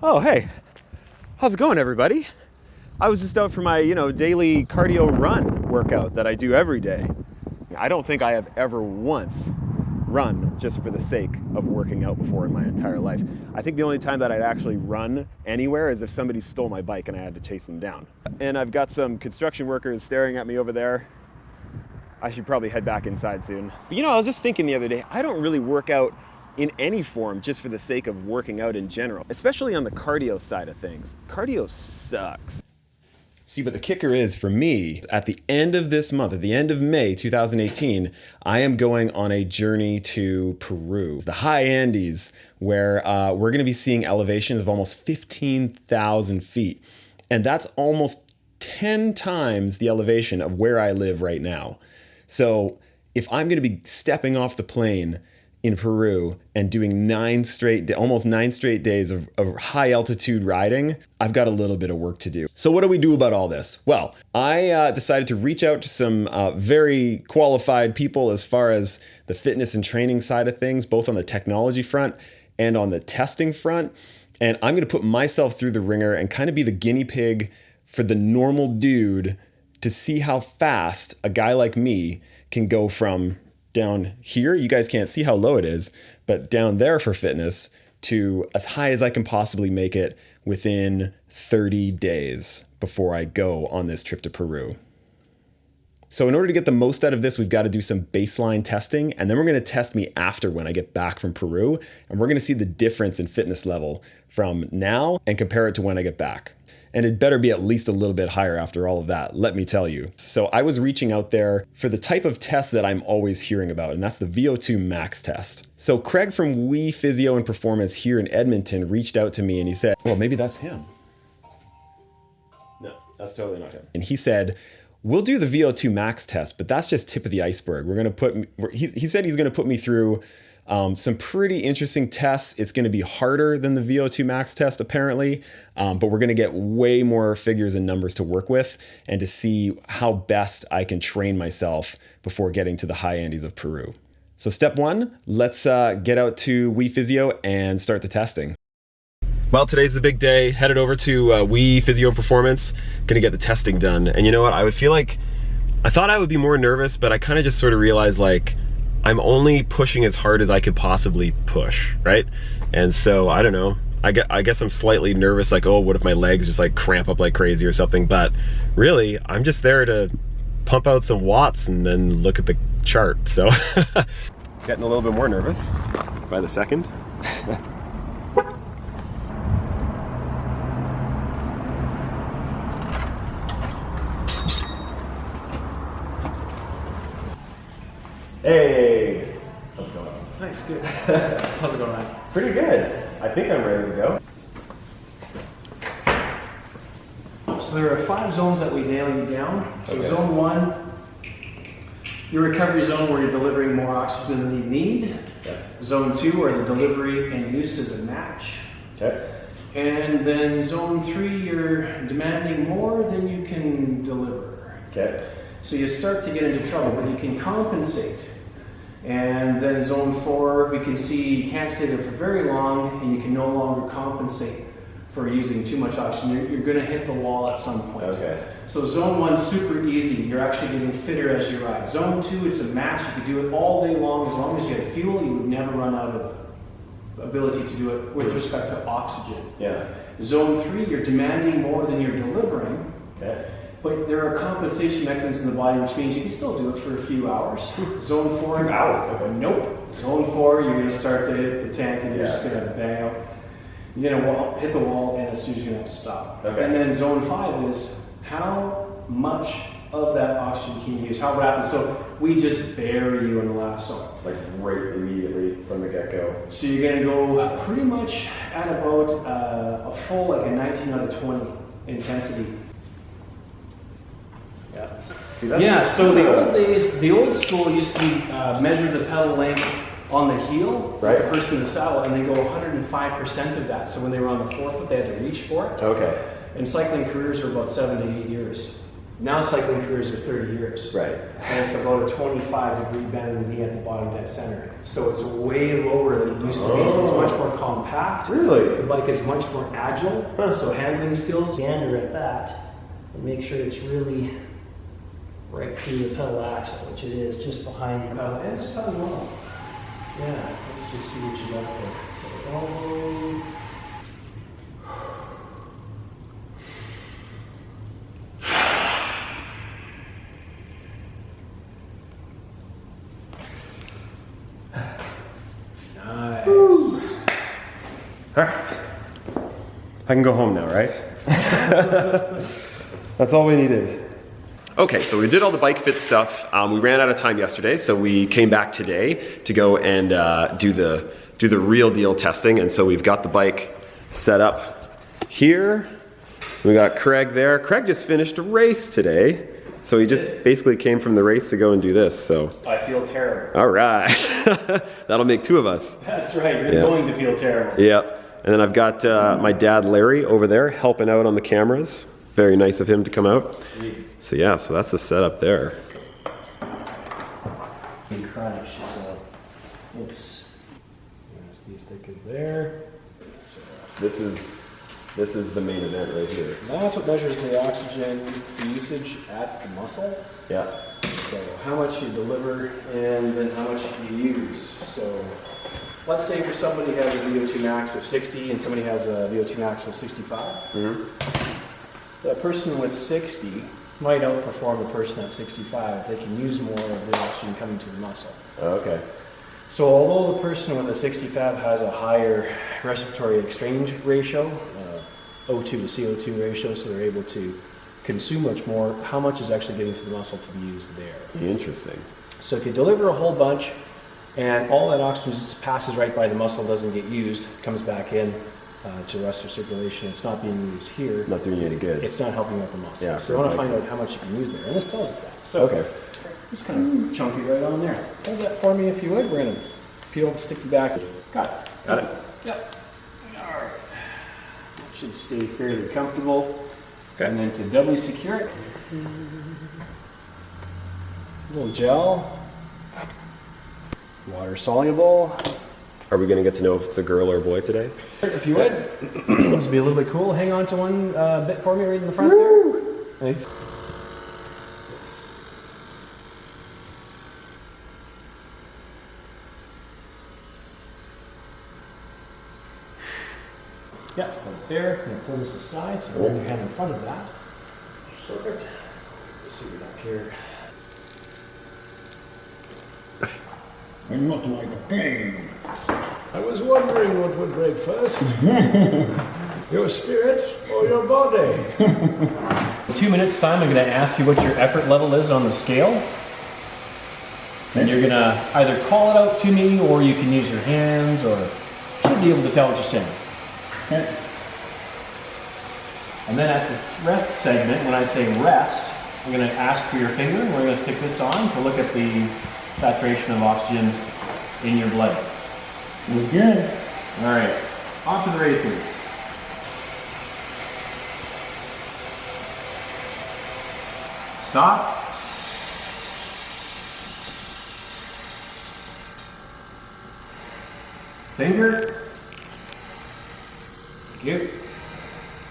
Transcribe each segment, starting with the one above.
Oh, hey, how's it going, everybody? I was just out for my, daily cardio run workout that I do every day. I don't think I have ever once run just for the sake of working out before in my entire life. I think the only time that I'd actually run anywhere is if somebody stole my bike and I had to chase them down. And I've got some construction workers staring at me over there. I should probably head back inside soon. But I was just thinking the other day, I don't really work out in any form just for the sake of working out in general, especially on the cardio side of things. Cardio sucks. See, but the kicker is, for me, at the end of this month, at the end of May 2018, I am going on a journey to Peru, the high Andes, where we're going to be seeing elevations of almost 15,000 feet. And that's almost 10 times the elevation of where I live right now. So if I'm going to be stepping off the plane in Peru and doing almost 9 straight days of high altitude riding, I've got a little bit of work to do. So what do we do about all this? Well, I decided to reach out to some very qualified people as far as the fitness and training side of things, both on the technology front and on the testing front. And I'm gonna put myself through the ringer and kind of be the guinea pig for the normal dude to see how fast a guy like me can go from down here, you guys can't see how low it is, but down there for fitness, to as high as I can possibly make it within 30 days before I go on this trip to Peru. So in order to get the most out of this, we've got to do some baseline testing, and then we're going to test me after when I get back from Peru, and we're going to see the difference in fitness level from now and compare it to when I get back. And it better be at least a little bit higher after all of that, let me tell you. So I was reaching out there for the type of test that I'm always hearing about, and that's the VO2 max test. So Craig from WePhysio and Performance here in Edmonton reached out to me and he said, well, maybe that's him. No, that's totally not him. And he said, we'll do the VO2 max test, but that's just tip of the iceberg. He said he's gonna put me through some pretty interesting tests. It's going to be harder than the VO2 max test apparently, but we're going to get way more figures and numbers to work with and to see how best I can train myself before getting to the high Andes of Peru. So step one, let's get out to WePhysio and start the testing. Well, today's the big day. Headed over to WePhysio and Performance. Going to get the testing done. And you know what? I thought I would be more nervous, but I kind of just sort of realized I'm only pushing as hard as I could possibly push, right? And so, I don't know, I guess I'm slightly nervous, oh, what if my legs just cramp up like crazy or something? But really, I'm just there to pump out some watts and then look at the chart, so. Getting a little bit more nervous by the second. Hey! How's it going? Thanks, good. How's it going, man? Pretty good. I think I'm ready to go. So there are 5 zones that we nail you down. So okay. Zone 1, your recovery zone where you're delivering more oxygen than you need. Okay. Zone 2, where the delivery and use is a match. Okay. And then zone 3, you're demanding more than you can deliver. Okay. So you start to get into trouble, but you can compensate. And then zone 4, we can see you can't stay there for very long and you can no longer compensate for using too much oxygen. You're going to hit the wall at some point. Okay. So zone 1 is super easy. You're actually getting fitter as you ride. Zone 2, it's a match. You could do it all day long. As long as you had fuel, you would never run out of ability to do it with respect to oxygen. Yeah. Zone 3, you're demanding more than you're delivering. Okay. But there are compensation mechanisms in the body, which means you can still do it for a few hours. Zone 4. Few hours? Okay. Nope. Zone 4, you're going to start to hit the tank and you're just going to bang out. You're going to hit the wall and it's usually going to have to stop. Okay. And then zone 5 is how much of that oxygen can you use? How rapid? So we just bury you in the last zone. Right immediately from the get-go. So you're going to go pretty much at about a full, a 19 out of 20 intensity. Yeah. So the old days, the old school used to be measure the pedal length on the heel, right, with the person in the saddle, and they go 105% of that. So when they were on the forefoot, they had to reach for it. Okay. And cycling careers are about 7 to 8 years. Now cycling careers are 30 years. Right. And it's about a 25-degree bend in the knee at the bottom dead center. So it's way lower than it used to be, so it's much more compact. Really? The bike is much more agile, so handling skills. Gander at that, and make sure it's really right through the pedal axle, which it is, just behind the pedal, and just pedal well. Yeah, let's just see what you got there. So, nice. All right. I can go home now, right? That's all we needed. Okay, so we did all the bike fit stuff. We ran out of time yesterday, so we came back today to go and do the real deal testing. And so we've got the bike set up here. We got Craig there. Craig just finished a race today. So he just basically came from the race to go and do this, so. I feel terrible. All right, that'll make two of us. That's right, you're going to feel terrible. Yeah, and then I've got my dad Larry over there helping out on the cameras. Very nice of him to come out. So yeah, so that's the setup there. Big crunch, so it's USB stick is there. So This is the main event right here. that's what measures the oxygen usage at the muscle. Yeah. So how much you deliver and then how much you use. So let's say for somebody who has a VO2 max of 60 and somebody has a VO2 max of 65. Mm-hmm. The person with 60 might outperform the person at 65 if they can use more of the oxygen coming to the muscle. Okay. So although the person with a 65 has a higher respiratory exchange ratio, O2 to CO2 ratio, so they're able to consume much more, how much is actually getting to the muscle to be used there? Interesting. So if you deliver a whole bunch and all that oxygen just passes right by the muscle, doesn't get used, comes back in to the rest of circulation, it's not being used here. Not doing you any good. It's not helping out the muscle. Yeah, so you want to find out how much you can use there. And this tells us that. So Okay. just kind of chunky right on there. Hold that for me if you would. We're going to peel the sticky back. Got it. Got it. Yep. All right. Should stay fairly comfortable. Okay. And then to doubly secure it, a little gel, water soluble. Are we gonna get to know if it's a girl or a boy today? If you would, this would be a little bit cool. Hang on to one bit for me right in the front there. Thanks. Yeah, right there. I'm going to pull this aside so bring your hand in front of that. Perfect. Let's see it up here. I'm not like a plane. I was wondering what would break first. Your spirit or your body? 2 minutes time, I'm going to ask you what your effort level is on the scale. And you're going to either call it out to me or you can use your hands or should be able to tell what you're saying. Okay. And then at this rest segment, when I say rest, I'm going to ask for your finger. We're going to stick this on to look at the saturation of oxygen in your blood. We're good. All right, off to the races. Stop. Finger. Thank you.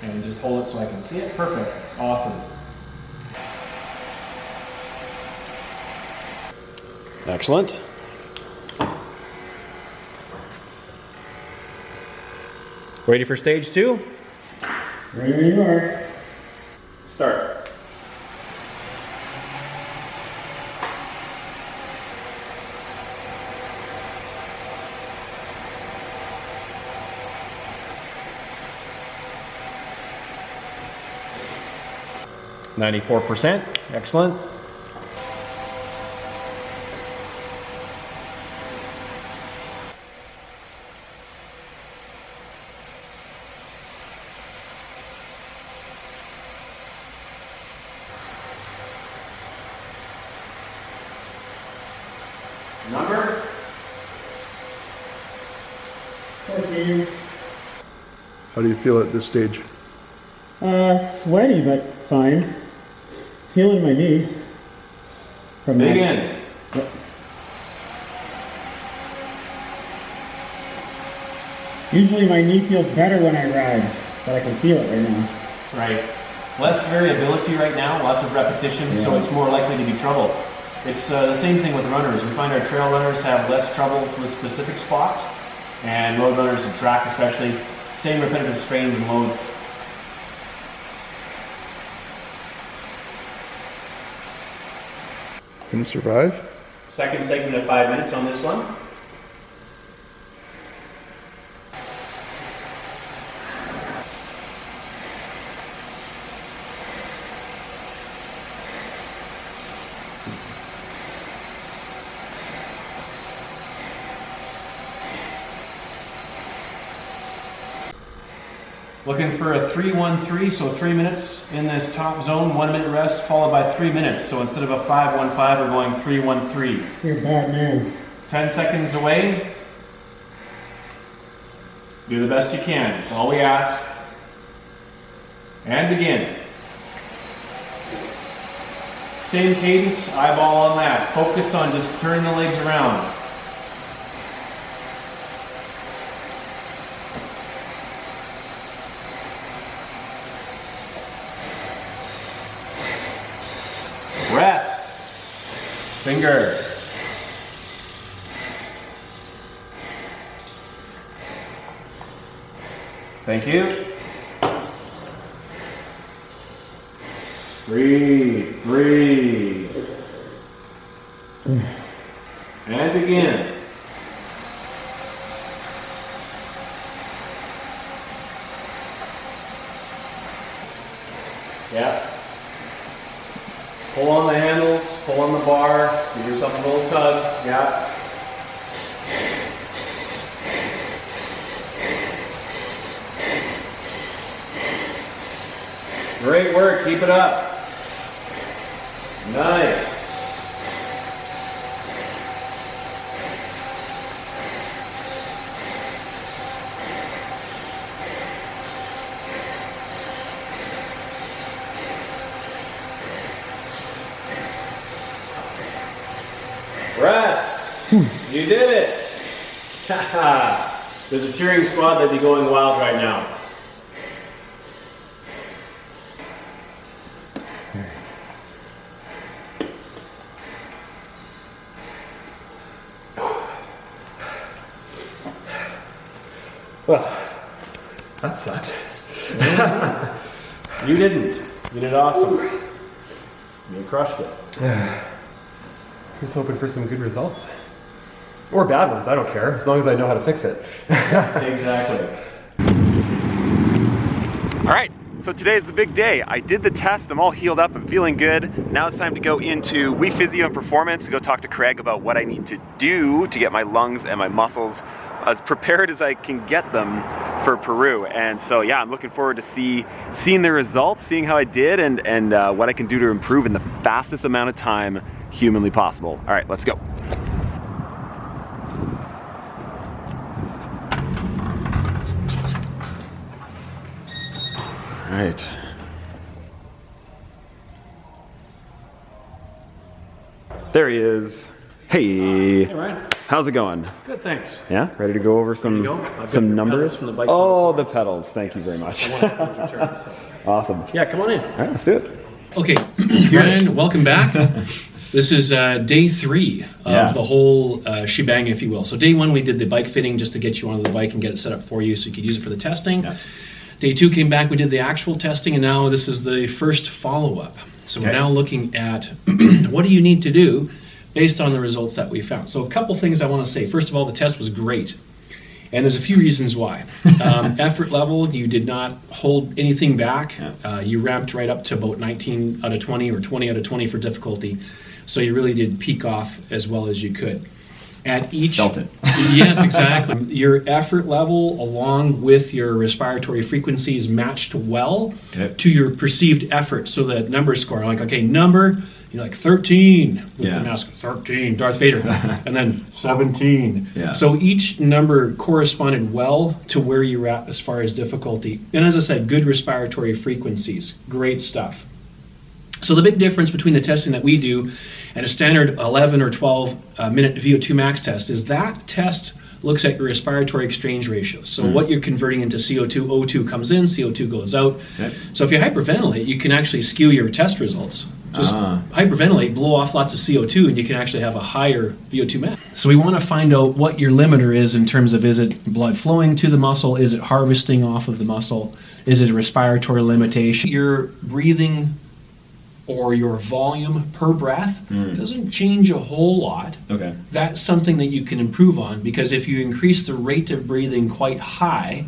And just hold it so I can see it. Perfect. That's awesome. Excellent. Ready for stage 2? Ready when you are. Start. %. Excellent. Number? 14. How do you feel at this stage? Sweaty, but fine. feeling my knee. From Big that. in. Yep. Usually my knee feels better when I ride, but I can feel it right now. Right. Less variability right now, lots of repetitions, so it's more likely to be trouble. It's the same thing with runners. We find our trail runners have less troubles with specific spots, and road runners and track especially, same repetitive strains and loads. Gonna survive? Second segment of 5 minutes on this one. Looking for a 3-1-3, so 3 minutes in this top zone, 1 minute rest, followed by 3 minutes. So instead of a 5-1-5, we're going 3-1-3. You're a bad man. 10 seconds away. Do the best you can. It's all we ask. And begin. Same cadence, eyeball on that. Focus on just turning the legs around. Rest. Finger. Thank you. Breathe, breathe. And begin. Yeah. Pull on the handles, pull on the bar, give yourself a little tug. Yeah. Great work, keep it up. Nice. Rest. You did it. There's a cheering squad that'd be going wild right now. Well, that sucked. You didn't. You did awesome. You crushed it. I was hoping for some good results. Or bad ones, I don't care, as long as I know how to fix it. Exactly. All right, so today is the big day. I did the test, I'm all healed up, I'm feeling good. Now it's time to go into WePhysio and Performance to go talk to Craig about what I need to do to get my lungs and my muscles as prepared as I can get them for Peru. And so yeah, I'm looking forward to seeing the results, seeing how I did, and what I can do to improve in the fastest amount of time humanly possible. All right, let's go. All right. There he is. Hey. Hey, Ryan. How's it going? Good, thanks. Yeah, ready to go over some numbers? From the bike Oh, the pedals. Thank you very much. Awesome. Yeah, come on in. All right, let's do it. Okay, Ryan, welcome back. This is day 3 of the whole shebang, if you will. So day 1, we did the bike fitting just to get you onto the bike and get it set up for you so you could use it for the testing. Yeah. Day 2 came back, we did the actual testing, and now this is the first follow-up. So we're now looking at what do you need to do based on the results that we found. So a couple things I want to say. First of all, the test was great. And there's a few reasons why. Effort level, you did not hold anything back. You ramped right up to about 19 out of 20 or 20 out of 20 for difficulty. So you really did peak off as well as you could. At each, Felt it. Yes, exactly. Your effort level along with your respiratory frequencies matched well to your perceived effort. So the number score, like, okay, number, you're like 13 with the mask, 13, Darth Vader, and then 17. Yeah. So each number corresponded well to where you were at as far as difficulty. And as I said, good respiratory frequencies, great stuff. So the big difference between the testing that we do and a standard 11 or 12 minute VO2 max test is that test looks at your respiratory exchange ratio. So what you're converting into CO2, O2 comes in, CO2 goes out. Okay. So if you hyperventilate, you can actually skew your test results. Just hyperventilate, blow off lots of CO2, and you can actually have a higher VO2 max. So we want to find out what your limiter is in terms of, is it blood flowing to the muscle? Is it harvesting off of the muscle? Is it a respiratory limitation? Your breathing or your volume per breath doesn't change a whole lot. Okay. That's something that you can improve on, because if you increase the rate of breathing quite high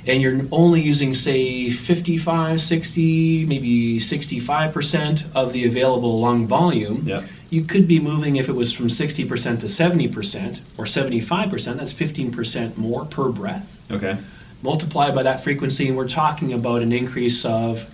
and you're only using, say, 55, 60, maybe 65% of the available lung volume, you could be moving, if it was from 60% to 70% or 75%, that's 15% more per breath. Okay. Multiply by that frequency, and we're talking about an increase of,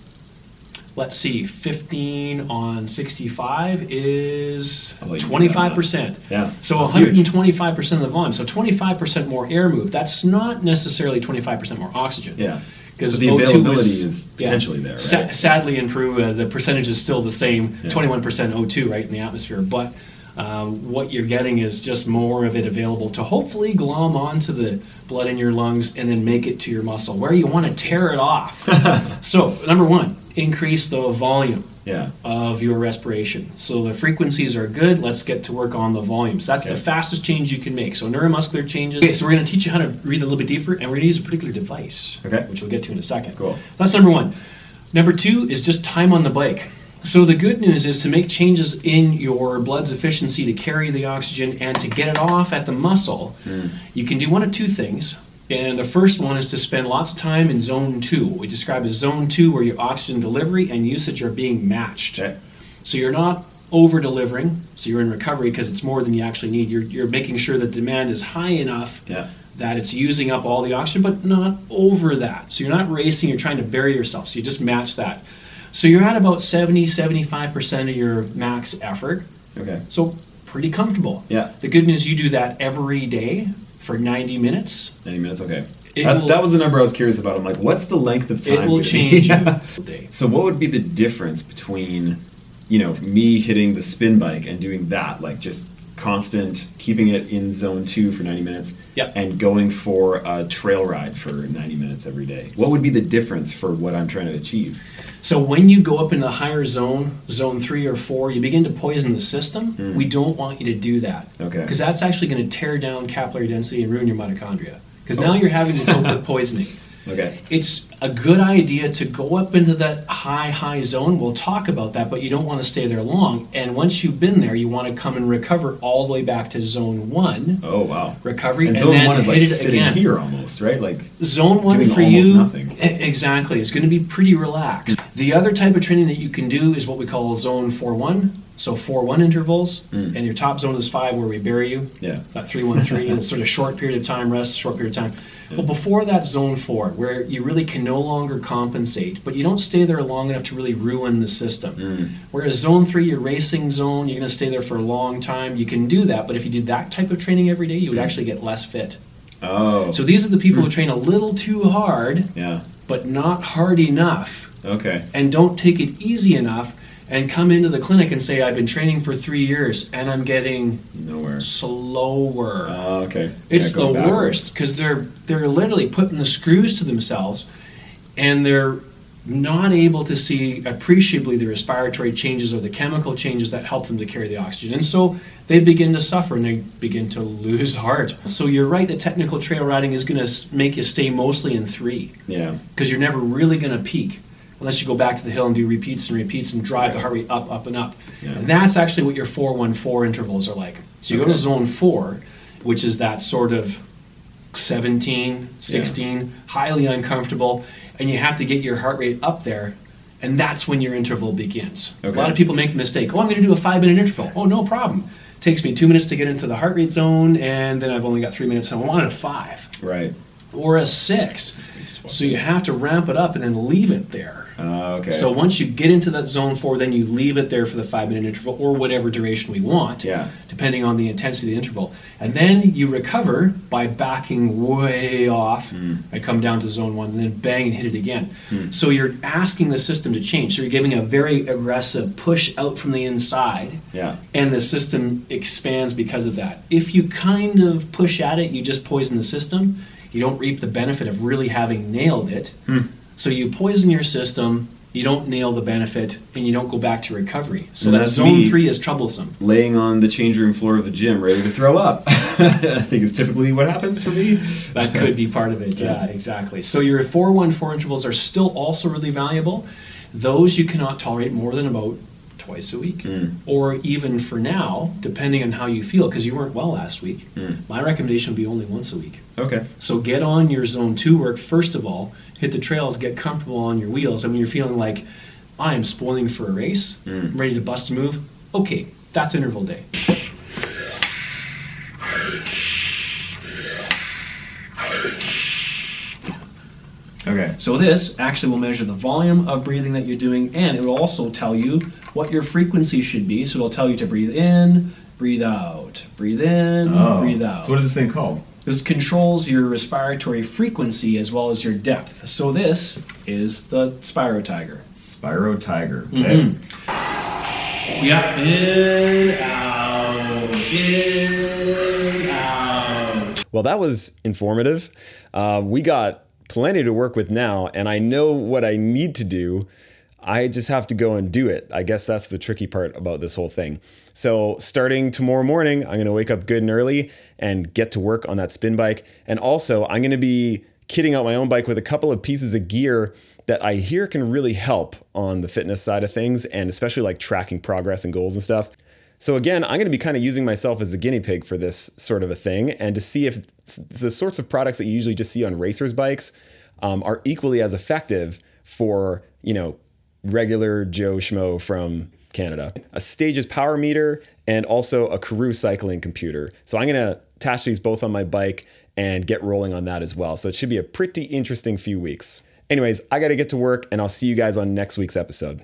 let's see, 15 on 65 is 25%. Yeah. So 125% of the volume. So 25% more air move. That's not necessarily 25% more oxygen. Yeah. Because the availability is potentially there, right? Sadly, in Peru, the percentage is still the same, 21% O2, right, in the atmosphere. But what you're getting is just more of it available to hopefully glom onto the blood in your lungs and then make it to your muscle, where you want to tear it off. So, number one, increase the volume of your respiration. So the frequencies are good. Let's get to work on the volumes. That's the fastest change you can make. So neuromuscular changes. Okay, so we're going to teach you how to breathe a little bit deeper, and we're going to use a particular device, which we'll get to in a second. Cool. That's number one. Number two is just time on the bike. So the good news is, to make changes in your blood's efficiency to carry the oxygen and to get it off at the muscle, you can do one of two things. And the first one is to spend lots of time in zone 2, what we describe as zone 2, where your oxygen delivery and usage are being matched. Okay. So you're not over-delivering, so you're in recovery because it's more than you actually need. You're making sure that demand is high enough that it's using up all the oxygen, but not over that. So you're not racing, you're trying to bury yourself, so you just match that. So you're at about 70-75% of your max effort. Okay. So pretty comfortable. Yeah. The good news, you do that every day for 90 minutes. 90 minutes, okay. That was the number I was curious about. I'm like, what's the length of time? It will change. So what would be the difference between, me hitting the spin bike and doing that, like just constant, keeping it in zone 2 for 90 minutes, and going for a trail ride for 90 minutes every day? What would be the difference for what I'm trying to achieve? So when you go up in the higher zone, zone 3 or 4, you begin to poison the system. We don't want you to do that. Okay. Because that's actually going to tear down capillary density and ruin your mitochondria. Because now you're having to cope with poisoning. Okay. It's a good idea to go up into that high zone. We'll talk about that, but you don't want to stay there long. And once you've been there, you want to come and recover all the way back to zone 1. Oh, wow. Recovery. And zone 1 is like sitting again here almost, right? Like zone 1 for you, nothing. Exactly. It's going to be pretty relaxed. The other type of training that you can do is what we call zone 4-1. So 4-1 intervals, and your top zone is 5, where we bury you. Yeah. That 3-1-3, and it's sort of short period of time, rest, short period of time. Yeah. Well, before that, zone 4, where you really can no longer compensate, but you don't stay there long enough to really ruin the system. Whereas zone 3, your racing zone, you're going to stay there for a long time. You can do that, but if you did that type of training every day, you would actually get less fit. Oh. So these are the people who train a little too hard, but not hard enough. Okay. And don't take it easy enough, and come into the clinic and say, I've been training for 3 years and I'm getting nowhere. Slower. Okay. It's the worst, because they're literally putting the screws to themselves, and they're not able to see appreciably the respiratory changes or the chemical changes that help them to carry the oxygen. And so they begin to suffer and they begin to lose heart. So you're right that technical trail riding is going to make you stay mostly in 3. Yeah. Because you're never really going to peak unless you go back to the hill and do repeats and drive the heart rate up and up. Yeah. And that's actually what your 4-1-4 intervals are like. So you go to zone 4, which is that sort of 17, 16, highly uncomfortable, and you have to get your heart rate up there, and that's when your interval begins. Okay. A lot of people make the mistake, I'm going to do a 5-minute interval. Oh, no problem. It takes me 2 minutes to get into the heart rate zone, and then I've only got 3 minutes, and I wanted a 5. Right. or a 6. So you have to ramp it up and then leave it there. Okay. So once you get into that zone 4, then you leave it there for the 5-minute interval or whatever duration we want, depending on the intensity of the interval. And then you recover by backing way off and come down to zone 1 and then bang and hit it again. So you're asking the system to change. So you're giving a very aggressive push out from the inside, and the system expands because of that. If you kind of push at it, you just poison the system. You don't reap the benefit of really having nailed it. So you poison your system, you don't nail the benefit, and you don't go back to recovery. So that zone 3 is troublesome. Laying on the change room floor of the gym, ready to throw up. I think it's typically what happens for me. That could be part of it, yeah, exactly. So your 4-1-4 intervals are still also really valuable. Those you cannot tolerate more than about twice a week, or even for now, depending on how you feel, because you weren't well last week, my recommendation would be only once a week. Okay. So get on your zone 2 work first of all, hit the trails, get comfortable on your wheels, and when you're feeling like, I am spoiling for a race, I'm ready to bust a move, okay, that's interval day. Okay. So this actually will measure the volume of breathing that you're doing, and it will also tell you what your frequency should be. So it'll tell you to breathe in, breathe out, breathe in, breathe out. So what is this thing called? This controls your respiratory frequency as well as your depth. So this is the Spiro Tiger. Spiro Tiger. Okay. Yeah, in, out. Well, that was informative. We got plenty to work with now, and I know what I need to do. I just have to go and do it. I guess that's the tricky part about this whole thing. So starting tomorrow morning, I'm going to wake up good and early and get to work on that spin bike. And also, I'm going to be kitting out my own bike with a couple of pieces of gear that I hear can really help on the fitness side of things, and especially like tracking progress and goals and stuff. So again, I'm going to be kind of using myself as a guinea pig for this sort of a thing, and to see if the sorts of products that you usually just see on racers' bikes are equally as effective for, regular Joe Schmo from Canada. A Stages power meter and also a Karoo cycling computer. So I'm going to attach these both on my bike and get rolling on that as well. So it should be a pretty interesting few weeks. Anyways, I got to get to work, and I'll see you guys on next week's episode.